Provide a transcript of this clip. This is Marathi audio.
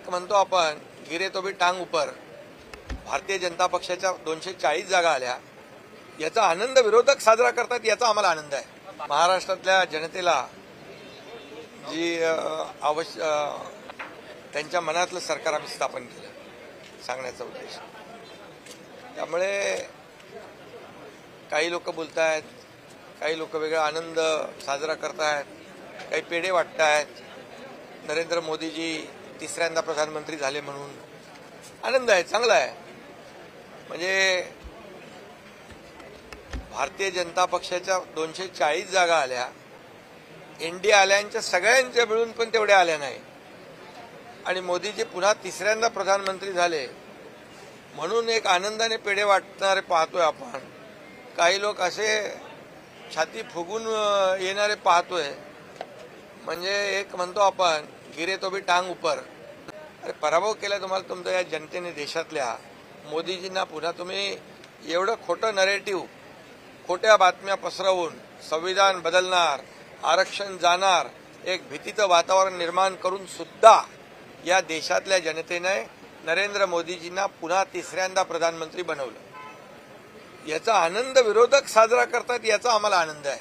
एक म्हणतो आपण गिरे तो भी टांग उपर, भारतीय जनता पक्षाच्या 240 जागा आल्या, याचा आनंद विरोधक साजरा करतात, याचा आम्हाला आनंद आहे। महाराष्ट्रातल्या जनतेला जी त्यांच्या मनातलं सरकार आम्ही स्थापन केलं सांगण्याचा उद्देश। त्यामुळे काही लोक बोलतायत, काही लोक वेगळा आनंद साजरा करतायत, काही पेढे वाटतायत, नरेंद्र मोदीजी तिसऱ्यांदा प्रधानमंत्री झाले म्हणून आनंद आहे, चांगला आहे। म्हणजे भारतीय जनता पक्षाच्या 240 जागा आल्या, एनडीए आल्यांच्या सगळ्यांच्या मिळून पण तेवढ्या आल्या नाही, आणि मोदीजी पुन्हा तिसऱ्यांदा प्रधानमंत्री झाले म्हणून एक आनंदाने पेढे वाटणारे पाहतोय आपण। काही लोक असे छाती फुगून येणारे पाहतोय, म्हणजे एक म्हणतो आपण गिरे तो भी टांग उपर। अरे पराभव केला तुम्हाला तुमच्या या जनतेने, देशातल्या मोदीजींना पुन्हा तुम्ही एवढं खोटं नरेटिव्ह, खोट्या बातम्या पसरवून संविधान बदलणार, आरक्षण जाणार, एक भीतीचं वातावरण निर्माण करून सुद्धा या देशातल्या जनतेने नरेंद्र मोदीजींना पुन्हा तिसऱ्यांदा प्रधानमंत्री बनवलं। याचा आनंद विरोधक साजरा करतात, याचा आम्हाला आनंद आहे।